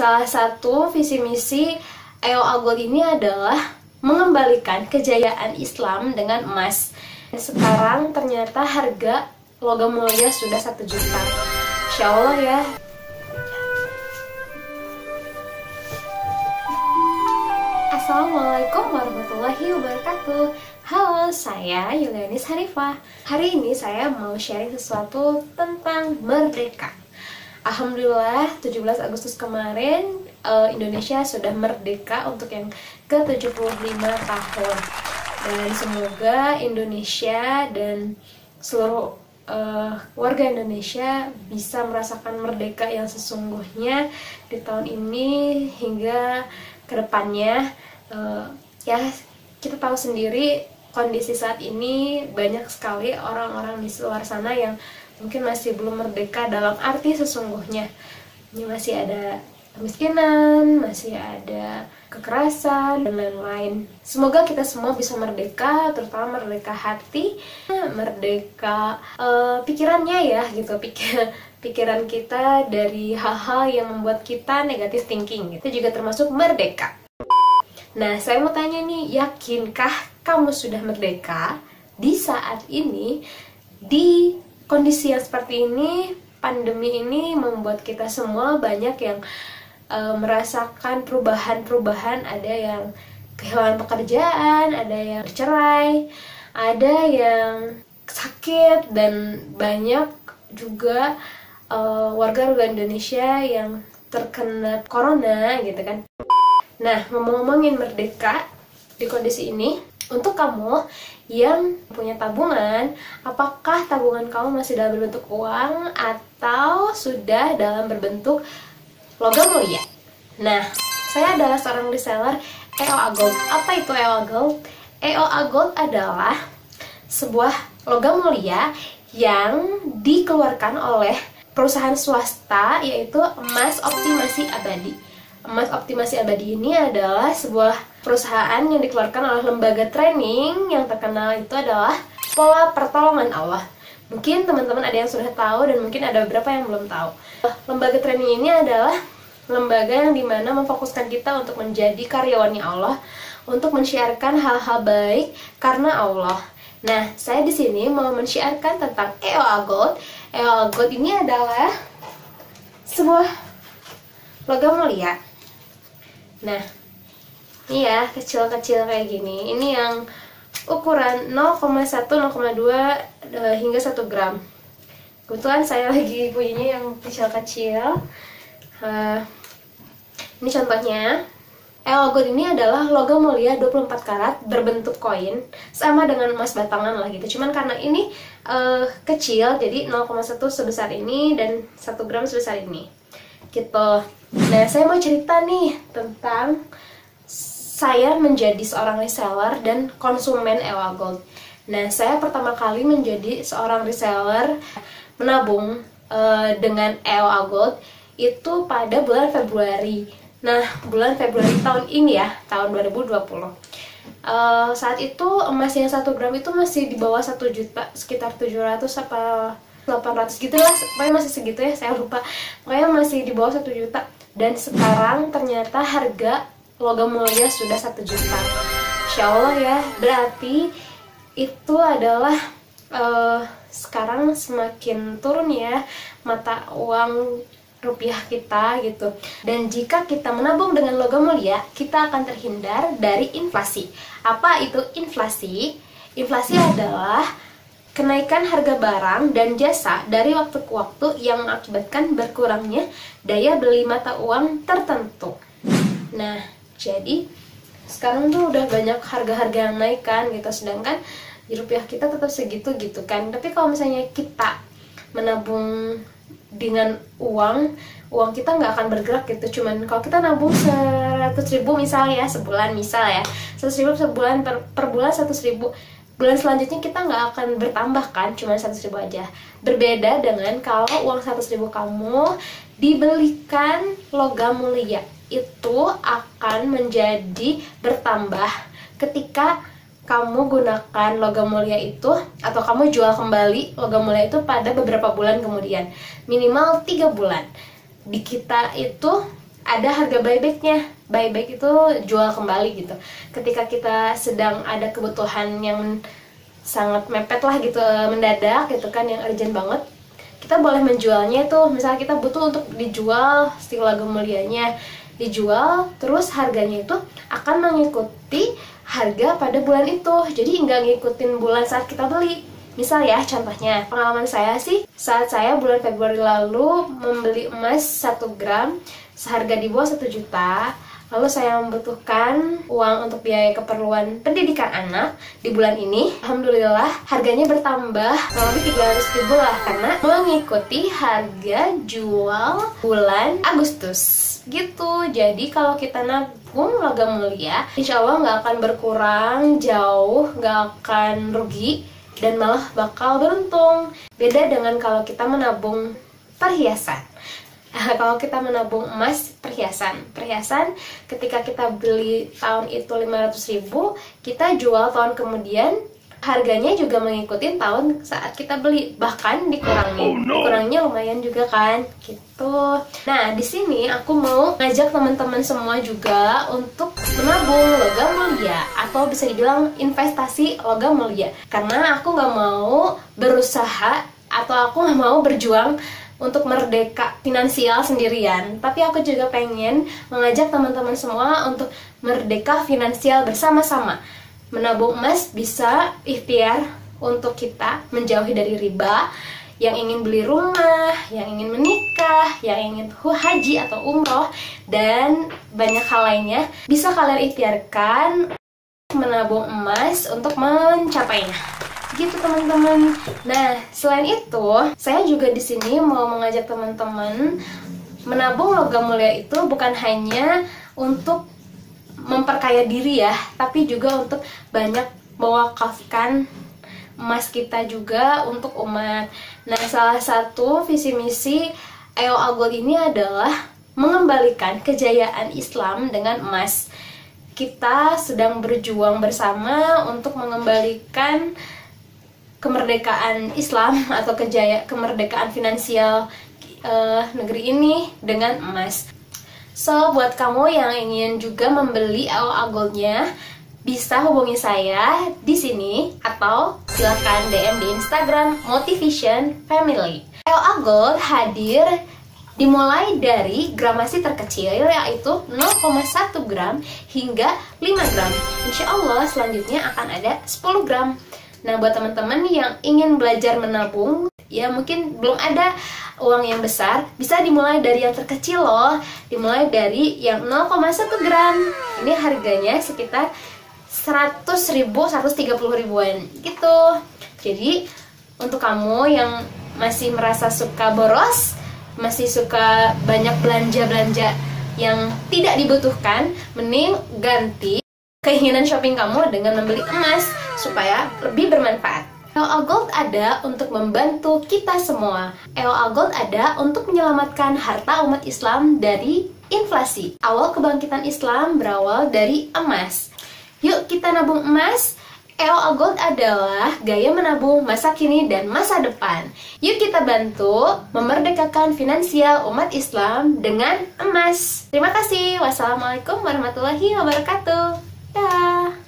salah satu visi misi EOA Gold ini adalah mengembalikan kejayaan Islam dengan emas. Sekarang ternyata harga logam mulia sudah 1 juta. Insya Allah ya. Assalamualaikum warahmatullahi wabarakatuh. Halo, saya Yulianis Harifah. Hari ini saya mau sharing sesuatu tentang merdeka. Alhamdulillah 17 Agustus kemarin Indonesia sudah merdeka untuk yang ke-75 tahun. Dan semoga Indonesia dan seluruh warga Indonesia bisa merasakan merdeka yang sesungguhnya di tahun ini hingga kedepannya. Ya, kita tahu sendiri kondisi saat ini banyak sekali orang-orang di luar sana yang mungkin masih belum merdeka dalam arti sesungguhnya. Ini masih ada kemiskinan, masih ada kekerasan, dan lain-lain. Semoga kita semua bisa merdeka, terutama merdeka hati, merdeka pikirannya ya, gitu, pikiran kita dari hal-hal yang membuat kita negatif thinking. Itu juga termasuk merdeka. Nah, saya mau tanya nih, yakinkah kamu sudah merdeka di saat ini? Di kondisi yang seperti ini, pandemi ini membuat kita semua banyak yang merasakan perubahan-perubahan. Ada yang kehilangan pekerjaan, ada yang bercerai, ada yang sakit, dan banyak juga warga-warga Indonesia yang terkena corona gitu kan. Nah, ngomongin merdeka di kondisi ini, untuk kamu yang punya tabungan, apakah tabungan kamu masih dalam berbentuk uang atau sudah dalam berbentuk logam mulia? Nah, saya adalah seorang reseller EOA Gold. Apa itu EOA Gold? EOA Gold adalah sebuah logam mulia yang dikeluarkan oleh perusahaan swasta, yaitu Emas Optimasi Abadi. Emas Optimasi Abadi ini adalah sebuah perusahaan yang dikeluarkan oleh lembaga training yang terkenal, itu adalah Pola Pertolongan Allah. Mungkin teman-teman ada yang sudah tahu dan mungkin ada beberapa yang belum tahu. Lembaga training ini adalah lembaga yang dimana memfokuskan kita untuk menjadi karyawannya Allah, untuk mensiarkan hal-hal baik karena Allah. Nah, saya di sini mau mensiarkan tentang EOA Gold. EOA Gold ini adalah sebuah logam mulia. Nah, ini ya, kecil-kecil kayak gini. Ini yang ukuran 0,1, 0,2 hingga 1 gram. Kebetulan saya lagi punyanya yang kecil-kecil. Ini contohnya. EOA Gold ini adalah logam mulia 24 karat berbentuk koin, sama dengan emas batangan lah gitu. Cuman karena ini kecil, jadi 0,1 sebesar ini dan 1 gram sebesar ini gitu. Nah, saya mau cerita nih tentang saya menjadi seorang reseller dan konsumen EOA Gold. Nah, saya pertama kali menjadi seorang reseller menabung dengan EOA Gold itu pada bulan Februari. Nah, bulan Februari tahun ini ya, tahun 2020. Saat itu emas yang 1 gram itu masih di bawah 1 juta, sekitar 700 apa 800 gitu lah, pokoknya masih segitu ya, saya lupa. Pokoknya masih di bawah 1 juta. Dan sekarang ternyata harga logam mulia sudah 1 juta. Insya Allah ya, berarti itu adalah sekarang semakin turun ya mata uang rupiah kita gitu. Dan jika kita menabung dengan logam mulia, kita akan terhindar dari inflasi. Apa itu inflasi? Inflasi adalah kenaikan harga barang dan jasa dari waktu ke waktu yang mengakibatkan berkurangnya daya beli mata uang tertentu. Nah, jadi sekarang tuh udah banyak harga-harga yang naik kan gitu, sedangkan di rupiah kita tetap segitu gitu kan. Tapi kalau misalnya kita menabung dengan uang kita nggak akan bergerak gitu. Cuman kalau kita nabung 100.000 misalnya sebulan, misal ya 100.000 sebulan, per bulan 100.000, bulan selanjutnya kita nggak akan bertambah kan, cuma 100.000 aja. Berbeda dengan kalau uang 100.000 kamu dibelikan logam mulia, itu akan menjadi bertambah ketika kamu gunakan logam mulia itu, atau kamu jual kembali logam mulia itu pada beberapa bulan kemudian, minimal 3 bulan. Di kita itu ada harga buybacknya. Buyback itu jual kembali gitu. Ketika kita sedang ada kebutuhan yang sangat mepet lah gitu, mendadak gitu kan, yang urgent banget, kita boleh menjualnya itu. Misalnya kita butuh untuk dijual stiker Logam Mulianya, dijual, terus harganya itu akan mengikuti harga pada bulan itu. Jadi nggak ngikutin bulan saat kita beli. Misal ya, contohnya pengalaman saya sih, saat saya bulan Februari lalu membeli emas 1 gram seharga di bawah 1 juta, lalu saya membutuhkan uang untuk biaya keperluan pendidikan anak di bulan ini. Alhamdulillah harganya bertambah kurang lebih 300.000 lah, karena mengikuti harga jual bulan Agustus gitu. Jadi kalau kita nabung logam mulia, insya Allah nggak akan berkurang jauh, nggak akan rugi, dan malah bakal beruntung. Beda dengan kalau kita menabung perhiasan. Kalau kita menabung emas, perhiasan ketika kita beli tahun itu 500.000, kita jual tahun kemudian, harganya juga mengikuti tahun saat kita beli, bahkan dikurangnya lumayan juga kan gitu. Nah, di sini aku mau ngajak teman-teman semua juga untuk menabung logam mulia, atau bisa dibilang investasi logam mulia, karena aku nggak mau berusaha atau aku nggak mau berjuang untuk merdeka finansial sendirian, tapi aku juga pengen mengajak teman-teman semua untuk merdeka finansial bersama-sama. Menabung emas bisa ikhtiar untuk kita menjauhi dari riba. Yang ingin beli rumah, yang ingin menikah, yang ingin haji atau umroh, dan banyak hal lainnya, bisa kalian ikhtiarkan menabung emas untuk mencapainya. Gitu teman-teman. Nah, selain itu, saya juga di sini mau mengajak teman-teman menabung logam mulia itu bukan hanya untuk memperkaya diri ya, tapi juga untuk banyak mewakafkan emas kita juga untuk umat. Nah, salah satu visi misi EOA Gold ini adalah mengembalikan kejayaan Islam dengan emas. Kita sedang berjuang bersama untuk mengembalikan kemerdekaan Islam atau kemerdekaan finansial negeri ini dengan emas. So, buat kamu yang ingin juga membeli EOA Gold-nya, bisa hubungi saya di sini atau silakan DM di Instagram Motivation Family. EOA Gold hadir dimulai dari gramasi terkecil, yaitu 0,1 gram hingga 5 gram. Insya Allah selanjutnya akan ada 10 gram. Nah, buat teman-teman yang ingin belajar menabung, ya mungkin belum ada uang yang besar, bisa dimulai dari yang terkecil loh. Dimulai dari yang 0,1 gram. Ini harganya sekitar 100.000, 130.000-an gitu. Jadi, untuk kamu yang masih merasa suka boros, masih suka banyak belanja-belanja yang tidak dibutuhkan, mending ganti keinginan shopping kamu dengan membeli emas supaya lebih bermanfaat. EOA Gold ada untuk membantu kita semua. EOA Gold ada untuk menyelamatkan harta umat Islam dari inflasi. Awal kebangkitan Islam berawal dari emas. Yuk kita nabung emas. EOA Gold adalah gaya menabung masa kini dan masa depan. Yuk kita bantu memerdekakan finansial umat Islam dengan emas. Terima kasih. Wassalamualaikum warahmatullahi wabarakatuh. Dah.